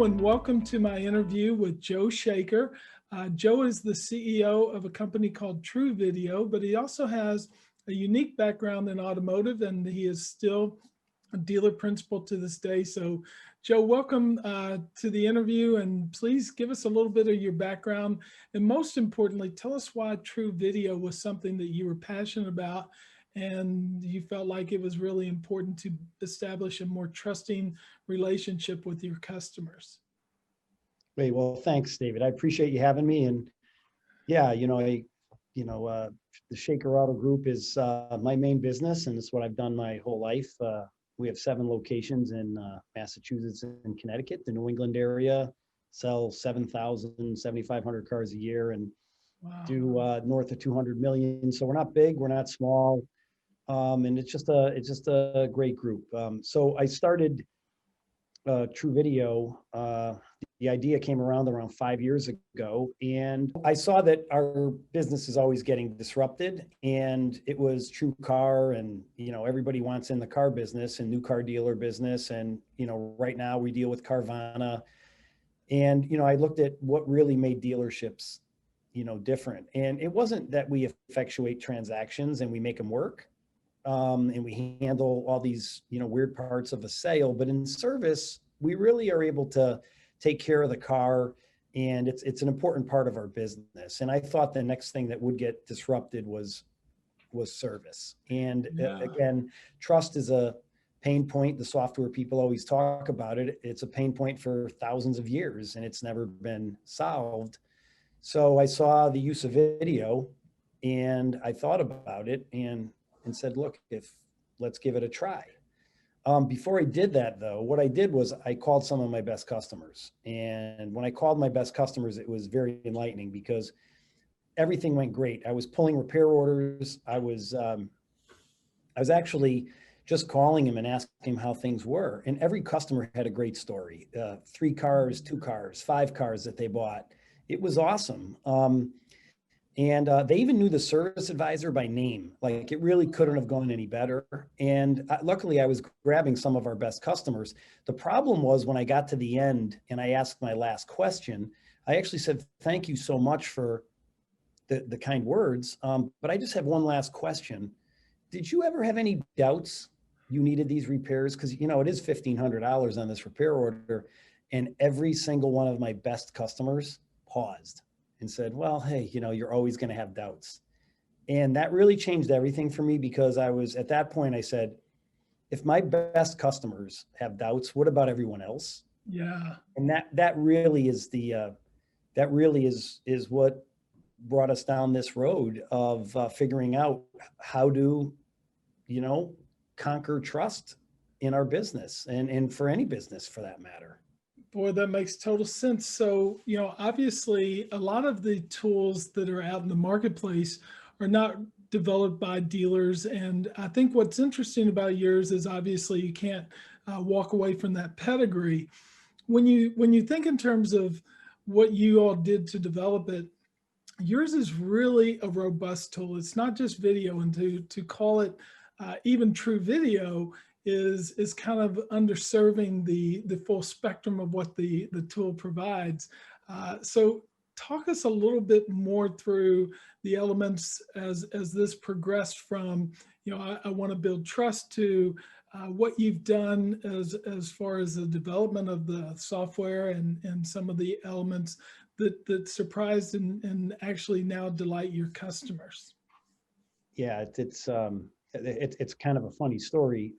and welcome to my interview with Joe Shaker. Joe is the CEO of a company called TruVideo, but he also has a unique background in automotive, and he is still a dealer principal to this day. So, Joe, welcome to the interview, and please give us a little bit of your background. And most importantly, tell us why TruVideo was something that you were passionate about and you felt like it was really important to establish a more trusting relationship with your customers. Great. Well, thanks, David. I appreciate you having me. And yeah, the Shaker Auto Group is my main business, and it's what I've done my whole life. We have 7 locations in Massachusetts and Connecticut, the New England area, sell 7,000, 7,500 cars a year, and do north of 200 million. So we're not big, we're not small, and it's just a great group. So I started TruVideo. The idea came around 5 years ago, and I saw that our business is always getting disrupted, and it was TrueCar, and everybody wants in the car business and new car dealer business, and right now we deal with Carvana, and I looked at what really made dealerships different, and it wasn't that we effectuate transactions and we make them work, and we handle all these weird parts of a sale, but in service we really are able to take care of the car, and it's an important part of our business. And I thought the next thing that would get disrupted was service. And again, trust is a pain point. The software people always talk about it. It's a pain point for thousands of years, and it's never been solved. So I saw the use of video, and I thought about it and said, look, let's give it a try. Before I did that, though, what I did was I called some of my best customers. And when I called my best customers, it was very enlightening because everything went great. I was pulling repair orders. I was actually just calling him and asking him how things were. And every customer had a great story. 3 cars, 2 cars, 5 cars that they bought. It was awesome. And they even knew the service advisor by name. Like, it really couldn't have gone any better. And luckily I was grabbing some of our best customers. The problem was when I got to the end and I asked my last question, I actually said, thank you so much for the kind words. But I just have one last question. Did you ever have any doubts you needed these repairs? Because, it is $1,500 on this repair order. And every single one of my best customers paused and said, well, hey, you're always going to have doubts. And that really changed everything for me, because at that point I said, if my best customers have doubts, what about everyone else? Yeah. And that really is is what brought us down this road of figuring out how to, conquer trust in our business and for any business for that matter. Boy, that makes total sense. So, obviously a lot of the tools that are out in the marketplace are not developed by dealers. And I think what's interesting about yours is obviously you can't walk away from that pedigree. When you think in terms of what you all did to develop it, yours is really a robust tool. It's not just video, and to call it even TruVideo is kind of underserving the full spectrum of what the tool provides. So talk us a little bit more through the elements as this progressed from, I want to build trust, to what you've done as far as the development of the software and some of the elements that surprised and actually now delight your customers. Yeah, it's kind of a funny story.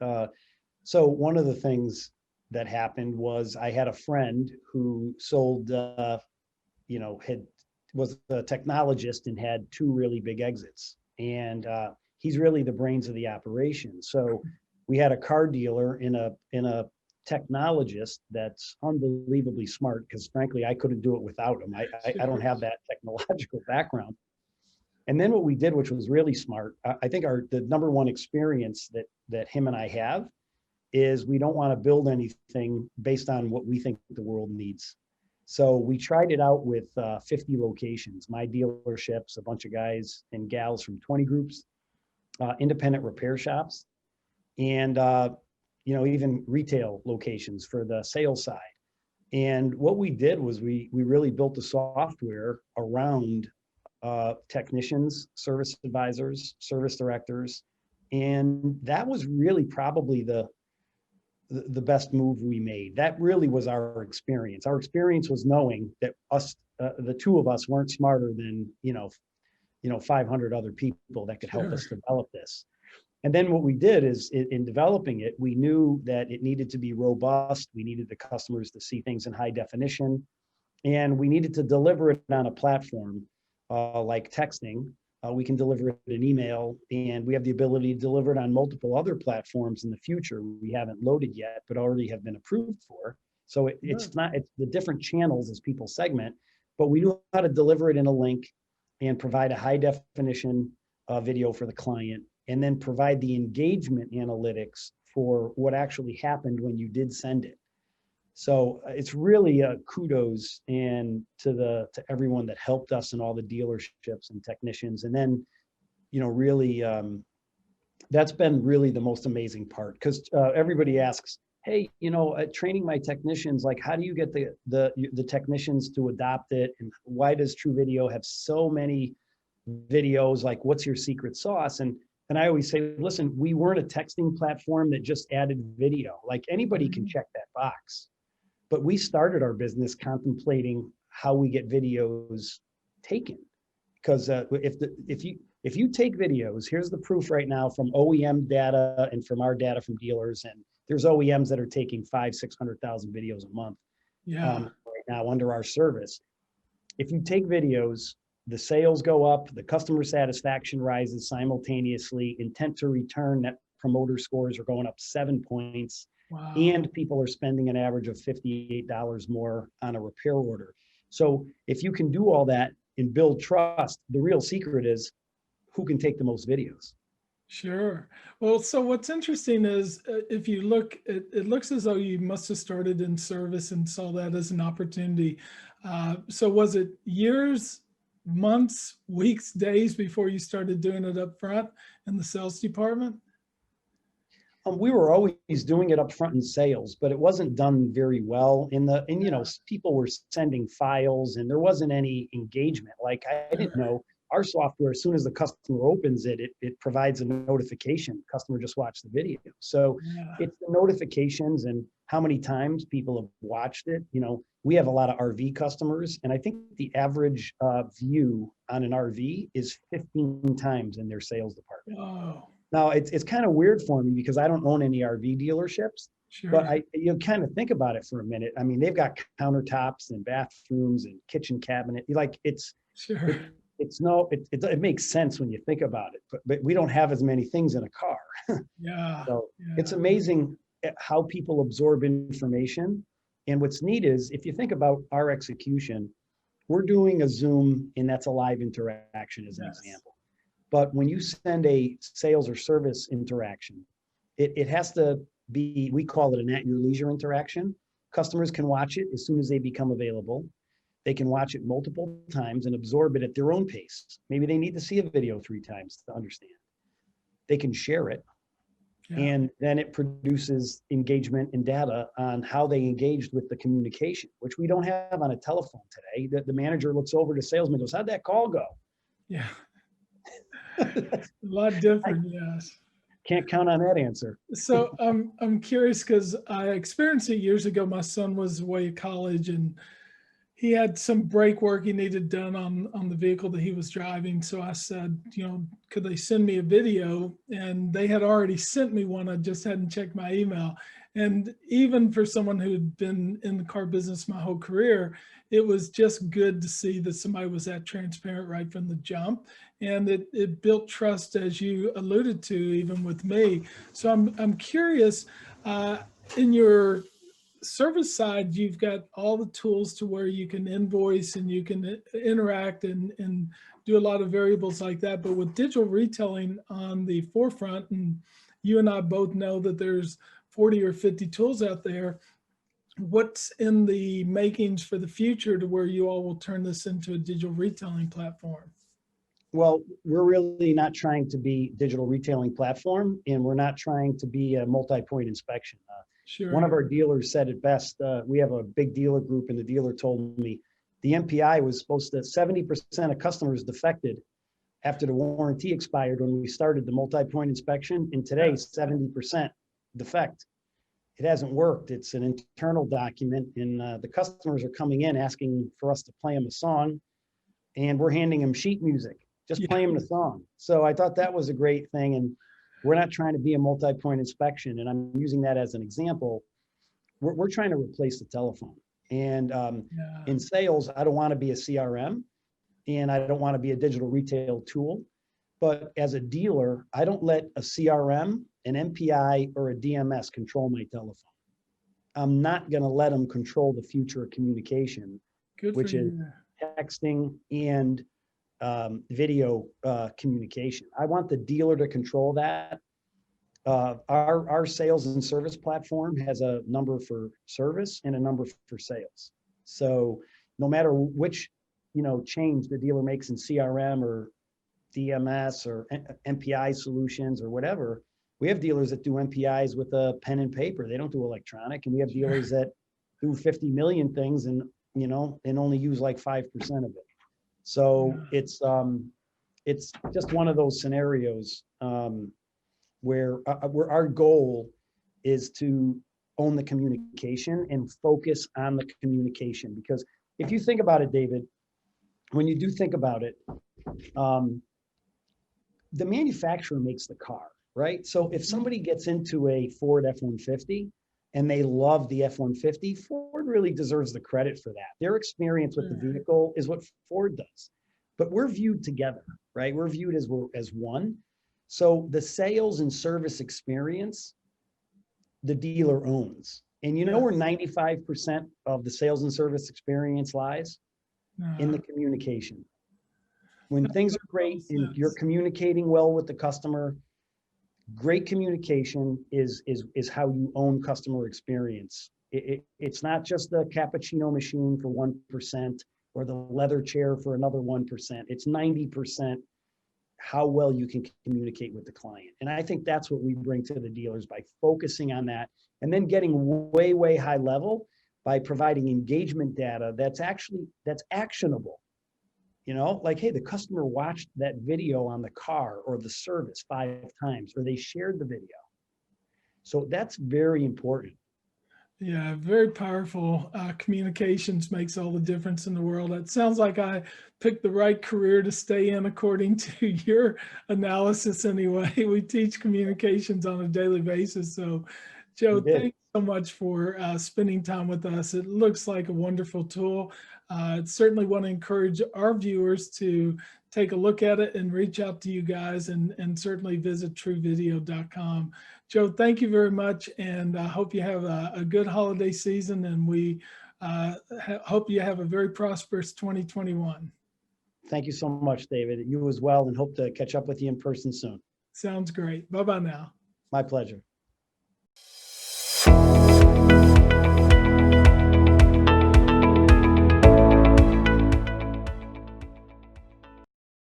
So one of the things that happened was I had a friend who sold, was a technologist and had 2 really big exits. And he's really the brains of the operation. So we had a car dealer in a technologist that's unbelievably smart, because frankly, I couldn't do it without him. I don't have that technological background. And then what we did, which was really smart, I think the number one experience that him and I have is we don't want to build anything based on what we think the world needs. So we tried it out with 50 locations, my dealerships, a bunch of guys and gals from 20 groups, independent repair shops, and even retail locations for the sales side. And what we did was we really built the software around technicians, service advisors, service directors. And that was really probably the best move we made. That really was our experience. Our experience was knowing that us, the two of us, weren't smarter than 500 other people that could help us Sure. develop this. And then what we did is in developing it, we knew that it needed to be robust. We needed the customers to see things in high definition, and we needed to deliver it on a platform like texting. We can deliver it in email, and we have the ability to deliver it on multiple other platforms in the future. We haven't loaded yet, but already have been approved for. So Yeah. it's the different channels as people segment, but we knew how to deliver it in a link and provide a high definition video for the client, and then provide the engagement analytics for what actually happened when you did send it. So it's really kudos and to everyone that helped us and all the dealerships and technicians. And then, really, that's been really the most amazing part, because everybody asks, hey, training my technicians, like, how do you get the technicians to adopt it? And why does TruVideo have so many videos? Like, what's your secret sauce? And I always say, listen, we weren't a texting platform that just added video. Like, anybody can Mhm. check that box. But we started our business contemplating how we get videos taken. Because if you take videos, here's the proof right now from OEM data and from our data from dealers, and there's OEMs that are taking 500,000-600,000 videos a month Yeah. right now under our service. If you take videos, the sales go up, the customer satisfaction rises simultaneously, intent to return, net promoter scores are going up 7 points, Wow. and people are spending an average of $58 more on a repair order. So if you can do all that and build trust, the real secret is who can take the most videos. Sure. Well, so what's interesting is if you look, it looks as though you must have started in service and saw that as an opportunity. So was it years, months, weeks, days before you started doing it up front in the sales department? We were always doing it up front in sales, but it wasn't done very well. Yeah, People were sending files, and there wasn't any engagement. Like, I didn't sure. know our software, as soon as the customer opens it, it provides a notification. Customer just watched the video. So Yeah. it's the notifications and how many times people have watched it. We have a lot of RV customers, and I think the average view on an RV is 15 times in their sales department. Oh, Now, it's kind of weird for me because I don't own any RV dealerships, but sure. you kind of think about it for a minute. I mean, they've got countertops and bathrooms and kitchen cabinet. Like, Sure. it it makes sense when you think about it, but we don't have as many things in a car. Yeah. So it's Yeah. amazing how people absorb information. And what's neat is, if you think about our execution, we're doing a Zoom, and that's a live interaction as an Yes. example. But when you send a sales or service interaction, it has to be, we call it an at your leisure interaction. Customers can watch it as soon as they become available. They can watch it multiple times and absorb it at their own pace. Maybe they need to see a video 3 times to understand. They can share it, Yeah. and then it produces engagement and data on how they engaged with the communication, which we don't have on a telephone today. The manager looks over to salesman, goes, how'd that call go? Yeah. A lot I different. Yes. can't count on that answer. So I'm curious because I experienced it years ago. My son was away at college and he had some brake work he needed done on the vehicle that he was driving. So I said, could they send me a video? And they had already sent me one. I just hadn't checked my email. And even for someone who had been in the car business my whole career, it was just good to see that somebody was that transparent right from the jump. And it built trust, as you alluded to, even with me. So I'm curious, uh, in your service side, you've got all the tools to where you can invoice and you can interact and do a lot of variables like that. But with digital retailing on the forefront, and you and I both know that there's 40 or 50 tools out there, what's in the makings for the future to where you all will turn this into a digital retailing platform? Well, we're really not trying to be digital retailing platform, and we're not trying to be a multi-point inspection. Sure. One of our dealers said it best. We have a big dealer group, and the dealer told me the MPI was supposed to 70% of customers defected after the warranty expired when we started the multi-point inspection, and today 70% defect. It hasn't worked. It's an internal document, and the customers are coming in asking for us to play them a song, and we're handing them sheet music, just play them the song. So I thought that was a great thing, and we're not trying to be a multi-point inspection, and I'm using that as an example. We're trying to replace the telephone. And in sales, I don't want to be a CRM, and I don't want to be a digital retail tool. But as a dealer, I don't let a CRM, an MPI, or a DMS control my telephone. I'm not going to let them control the future of communication, which is texting and video communication. I want the dealer to control that. Our sales and service platform has a number for service and a number for sales. So no matter which change the dealer makes in CRM or DMS or MPI solutions or whatever, we have dealers that do MPIs with a pen and paper. They don't do electronic, and we have dealers that do 50 million things and only use like 5% of it. So it's just one of those scenarios where our goal is to own the communication and focus on the communication. Because if you think about it, David, when you do think about it, the manufacturer makes the car, right? So if somebody gets into a Ford F-150 and they love the F-150, Ford really deserves the credit for that. Their experience with the vehicle is what Ford does. But we're viewed together, right? We're viewed as one. So the sales and service experience, the dealer owns. And where 95% of the sales and service experience lies? In the communication. When things are great and you're communicating well with the customer, great communication is how you own customer experience. It's not just the cappuccino machine for 1% or the leather chair for another 1%. It's 90% how well you can communicate with the client. And I think that's what we bring to the dealers by focusing on that, and then getting way, way high level by providing engagement data that's actionable. Like, hey, the customer watched that video on the car or the service 5 times, or they shared the video. So that's very important. Yeah, very powerful. Communications makes all the difference in the world. It sounds like I picked the right career to stay in according to your analysis anyway. We teach communications on a daily basis. So, Joe, thanks so much for spending time with us. It looks like a wonderful tool. Certainly want to encourage our viewers to take a look at it and reach out to you guys, and certainly visit TruVideo.com. Joe, thank you very much, and I hope you have a good holiday season, and we hope you have a very prosperous 2021. Thank you so much, David. You as well, and hope to catch up with you in person soon. Sounds great. Bye-bye now. My pleasure.